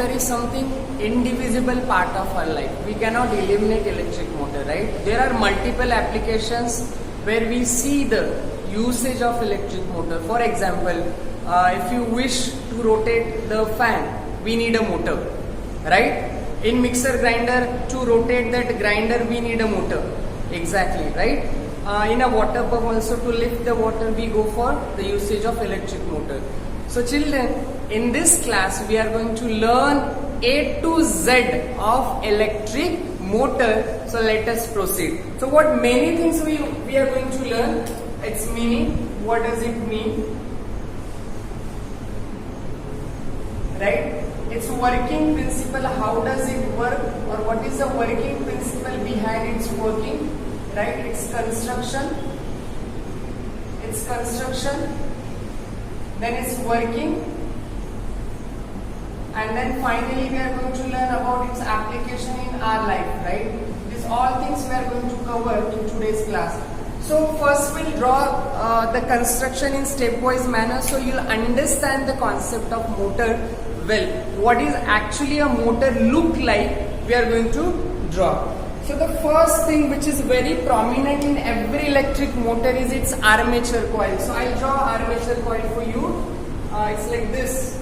motor is something indivisible part of our life. We cannot eliminate electric motor, right? There are multiple applications where we see the usage of electric motor. For example, if you wish to rotate the fan, we need a motor, right? In mixer grinder, to rotate that grinder, we need a motor. Exactly, right? In a water pump also, to lift the water, we go for the usage of electric motor. So children, in this class, we are going to learn A to Z of electric motor. So let us proceed. So what many things we are going to learn, its meaning, what does it mean, right? Its working principle, how does it work, or what is the working principle behind its working, right? Its construction, then its working, and then finally we are going to learn about its application in our life, right? These all things we are going to cover in today's class. So first we'll draw the construction in stepwise manner, so you'll understand the concept of motor well. What is actually a motor look like, we are going to draw. So the first thing which is very prominent in every electric motor is its armature coil. So I'll draw armature coil for you. It's like this.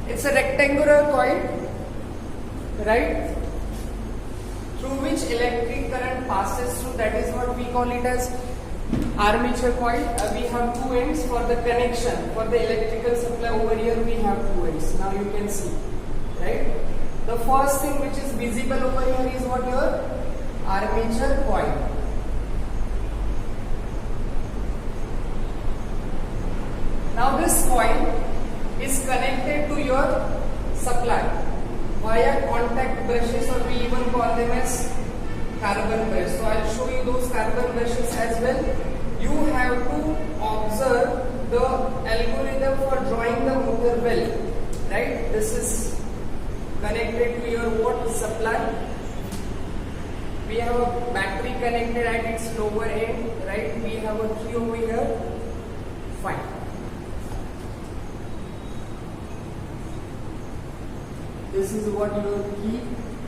It's a rectangular coil, right, through which electric current passes through. That is what we call it as armature coil. We have two ends for the connection. For the electrical supply over here, we have two ends. Now you can see, right? The first thing which is visible over here is what, your armature coil. Now this coil is connected to your supply via contact brushes, or we even call them as carbon brush. So I'll show you those carbon brushes as well. You have to observe the algorithm for drawing the motor well, right? This is connected to your what? Supply. We have a battery connected at its lower end, right? We have a key over here. Fine. This is what your key,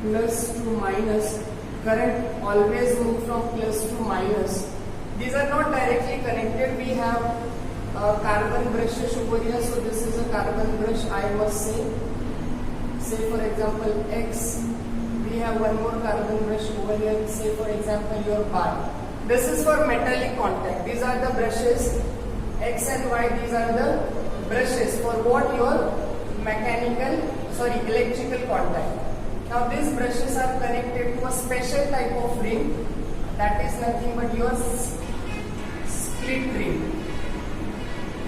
plus to minus. Current always move from plus to minus. These are not directly connected. We have carbon brushes over here. So this is a carbon brush, I must say. Say for example X. We have one more carbon brush over here. Say for example your Y. This is for metallic contact. These are the brushes. X and Y. These are the brushes for what? Your electrical contact. Now these brushes are connected to a special type of ring, that is nothing but your split ring.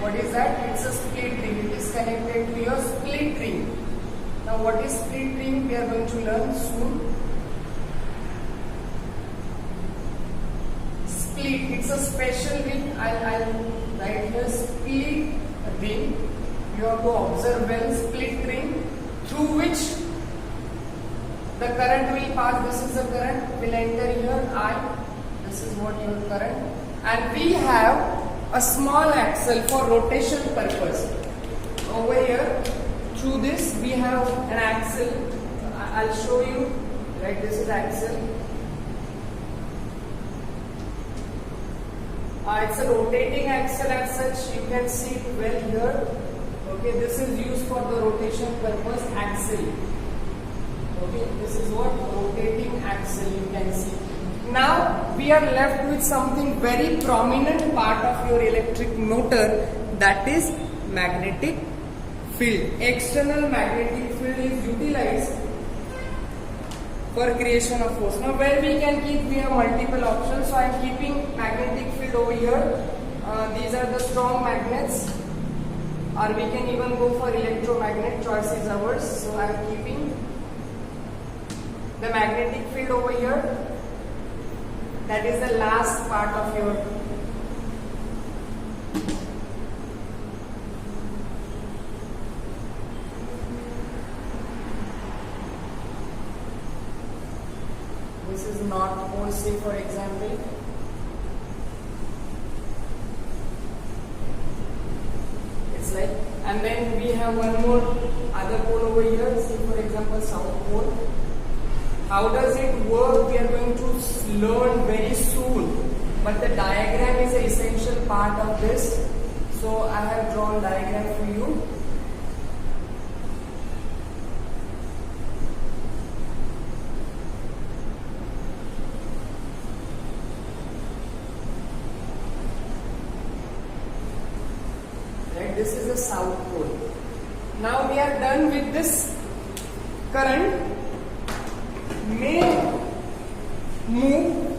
What is that? It's a split ring. It is connected to your split ring. Now what is split ring? We are going to learn soon. Split, it's a special ring. I'll write here split ring. You have to observe well, split ring, through which the current will pass. This is the current, will enter here, I. This is what your current. And we have a small axle for rotation purpose. Over here, through this we have an axle. I'll show you, right? This is axle. It's a rotating axle as such. You can see it well here. Okay, this is used for the rotation purpose, axle. Okay, this is what? Rotating axle, you can see. Now we are left with something very prominent part of your electric motor, that is magnetic field. External magnetic field is utilized for creation of force. Now where we can keep, we have multiple options. So I am keeping magnetic field over here. These are the strong magnets. or we can even go for electromagnet. Choice is ours. So I am keeping the magnetic field over here. That is the last part of your this is North Pole, say for example. It's like, and then we have one more other pole over here, say for example South Pole. How does it work? We are going to learn very soon. But the diagram is an essential part of this. So I have drawn diagram for you. Right, this is the South Pole. Now we are done with this current. May move.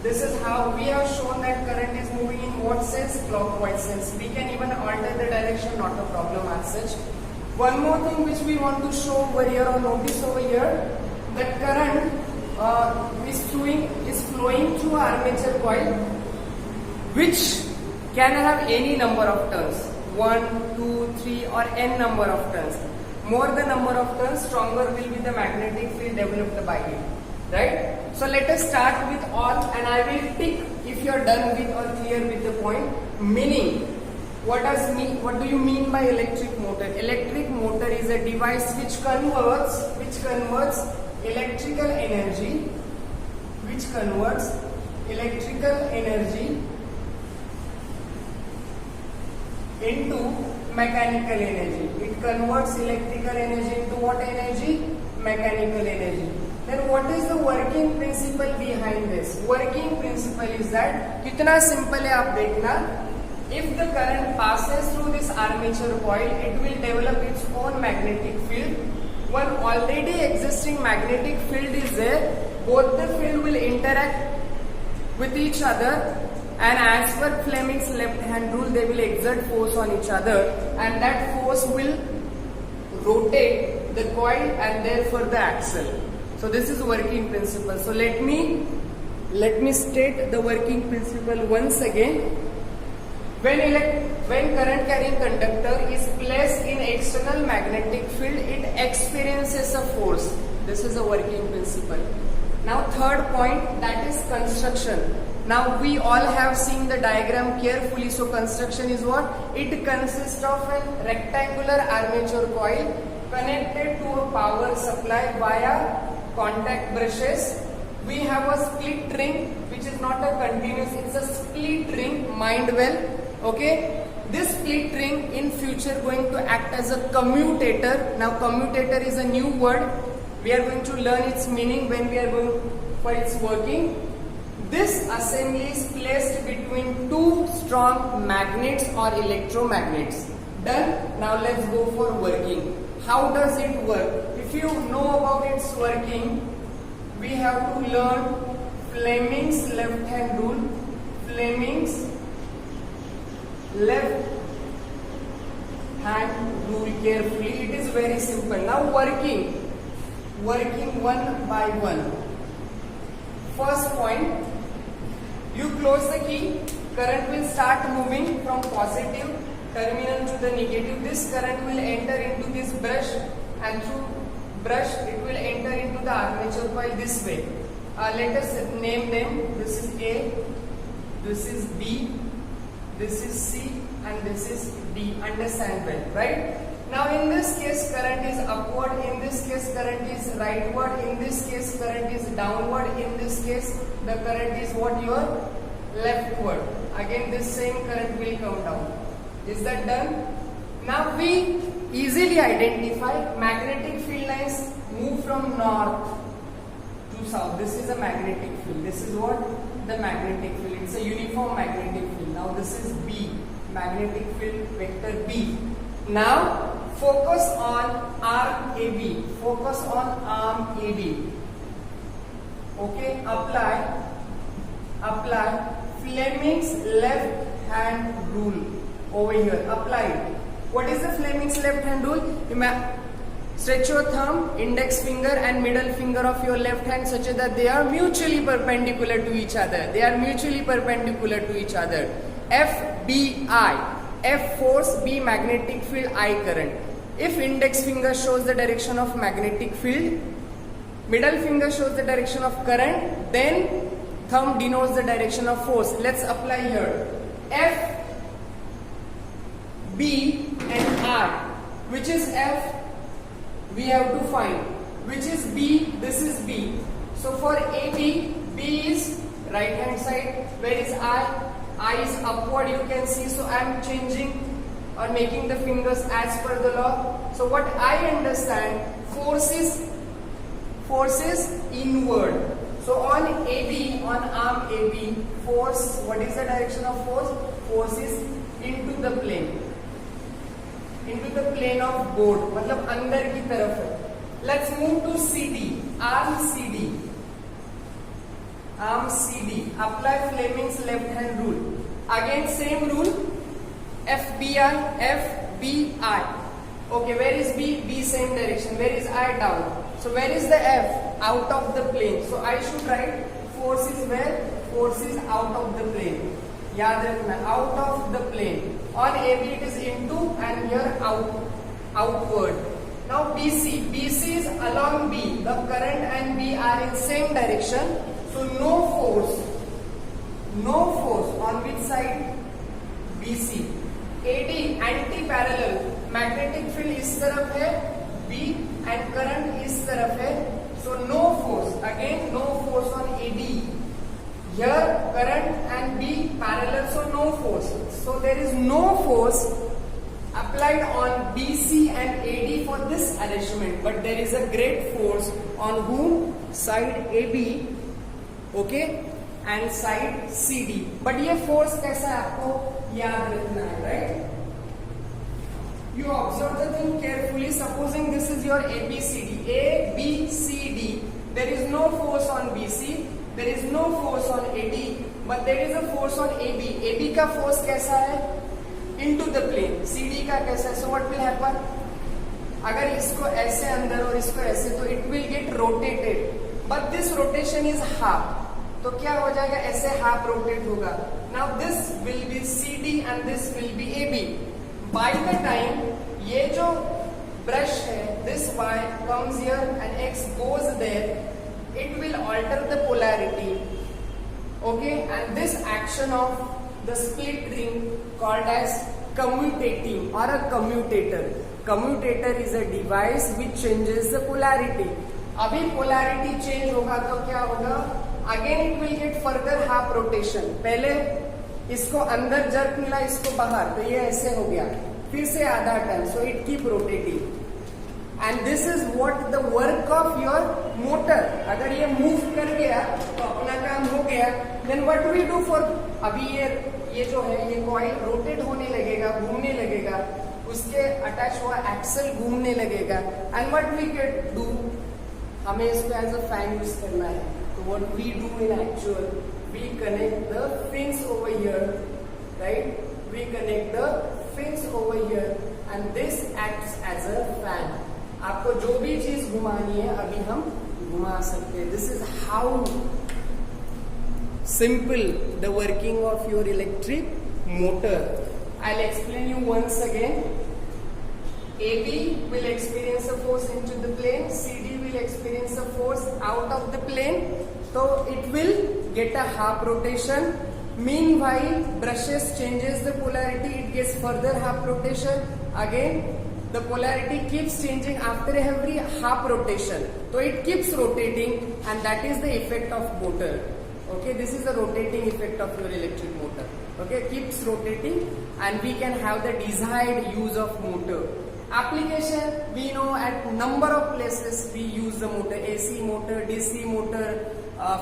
This is how we have shown that current is moving in what sense? Clockwise sense. We can even alter the direction, not a problem as such. One more thing which we want to show over here or notice over here, that current is flowing through armature coil, which can have any number of turns. 1, 2, 3 or n number of turns. More the number of turns, stronger will be the magnetic field developed by it. Right? So let us start with all, and I will tick if you are done with or clear with the point. Meaning, what do you mean by electric motor? Electric motor is a device which converts electrical energy into mechanical energy. It converts electrical energy into what energy? Mechanical energy. Then what is the working principle behind this? Working principle is that, कितना simple है आप देखना. If the current passes through this armature coil, it will develop its own magnetic field. One already existing magnetic field is there. Both the field will interact with each other. And as per Fleming's left hand rule, they will exert force on each other, and that force will rotate the coil and therefore the axle. So this is working principle. So let me state the working principle once again. When current carrying conductor is placed in external magnetic field, it experiences a force. This is a working principle. Now third point, that is construction. Now we all have seen the diagram carefully. So construction is what? It consists of a rectangular armature coil connected to a power supply via contact brushes. We have a split ring which is not a continuous, it's a split ring, mind well. Okay, this split ring in future going to act as a commutator. Now commutator is a new word. We are going to learn its meaning when we are going for its working. This assembly is placed between two strong magnets or electromagnets. Done. Now let's go for working. How does it work? If you know about its working, we have to learn Fleming's left hand rule. Fleming's left hand rule carefully. It is very simple. Now working one by one. First point, you close the key, current will start moving from positive terminal to the negative. This current will enter into this brush, and through brush it will enter into the armature coil this way. Let us name them. This is A, this is B, this is C, and this is D. Understand well, right? Now in this case current is upward, in this case current is rightward, in this case current is downward, in this case the current is what? Your leftward. Again this same current will come down. Is that done? Now we easily identify magnetic field lines move from north to south. This is a magnetic field. This is what? The magnetic field. It's a uniform magnetic field. Now this is B, magnetic field vector B. Now focus on arm AB. Focus on arm AB. Okay, apply Fleming's left hand rule. over here. Applied. What is the Fleming's left hand rule? Stretch your thumb, index finger and middle finger of your left hand such that they are mutually perpendicular to each other. They are mutually perpendicular to each other. FBI. F force, B magnetic field, I current. If index finger shows the direction of magnetic field, middle finger shows the direction of current, then thumb denotes the direction of force. Let's apply here. F, B and I. Which is F? We have to find. Which is B? This is B. So for AB, B is right hand side. Where is I? I is upward, you can see. So I am changing or making the fingers as per the law. So what I understand, force is inward. So on AB, on arm AB, force, what is the direction of force? Force is into the plane. Into the plane of board, मतलब अंदर की तरफ है. Let's move to CD, arm CD. Arm CD. Apply Fleming's left hand rule. Again same rule. FBI, FBI. Okay, where is B? B same direction. Where is I? Down. So where is the F? Out of the plane. So I should write force is where? Force is out of the plane. याद रखना, out of the plane. On AB it is into and here outward. Now BC. BC is along B. The current and B are in same direction. So no force on which side? BC. AD anti-parallel. Magnetic field इस तरफ है B and current इस तरफ है. So no force. Again no force on AD. Here current and B parallel, so no force. So there is no force applied on BC and AD for this arrangement, but there is a great force on whom? Side AB, okay, and side CD. But ये force कैसा है आपको याद रखना है, right? You observe the thing carefully. Supposing this is your ABCD, A, B, C, D. There is no force on BC. There is no force on AD, but there is a force on AB. AB का force कैसा है? Into the plane. CD का कैसा है? So what will happen? अगर इसको ऐसे अंदर और इसको ऐसे, तो it will get rotated. But this rotation is half. तो क्या हो जाएगा? ऐसे half rotate होगा. Now this will be CD and this will be AB. By the time ये जो brush है, this Y comes here and X goes there, it will alter the polarity, okay, and this action of the split ring called as commutating or a commutator. Commutator is a device which changes the polarity. अभी polarity change होगा तो क्या होगा? Again it will get further half rotation. पहले इसको अंदर jerk मिला, इसको बाहर, तो ये ऐसे हो गया, फिर से आधा turn, so it keep rotating. And this is what the work of your motor. अगर ये move कर गया तो अपना काम हो गया. Then what do we do for? अभी ये जो है ये coil rotate होने लगेगा, घूमने लगेगा, उसके attach हुआ axle घूमने लगेगा. And what we can do? हमें इसको as a fan use करना है. So what we do in actual, we connect the fins over here, right? We connect the fins over here, and this acts as a fan. आपको जो भी चीज घुमानी है अभी हम घुमा सकते हैं. This is how simple the working of your electric motor. I'll explain you once again. AB will experience a force into the plane. CD will experience a force out of the plane. So it will get a half rotation. Meanwhile, brushes changes the polarity. It gets further half rotation. Again, the polarity keeps changing after every half rotation. So it keeps rotating, and that is the effect of motor. Okay, this is the rotating effect of your electric motor. Okay, keeps rotating, and we can have the desired use of motor. Application, we know at number of places we use the motor. AC motor, DC motor,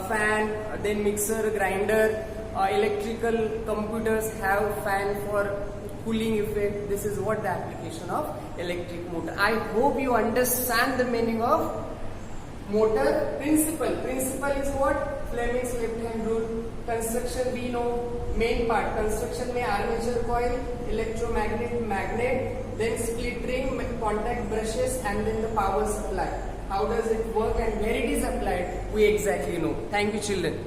fan, then mixer, grinder, electrical computers have fan for cooling effect. This is what the application of electric motor. I hope you understand the meaning of motor principle. Principle is what? Fleming's left hand rule. construction we know main part. Construction में armature coil, electromagnet, magnet, then split ring, contact brushes, and then the power supply. How does it work and where it is applied? We exactly know. Thank you, children.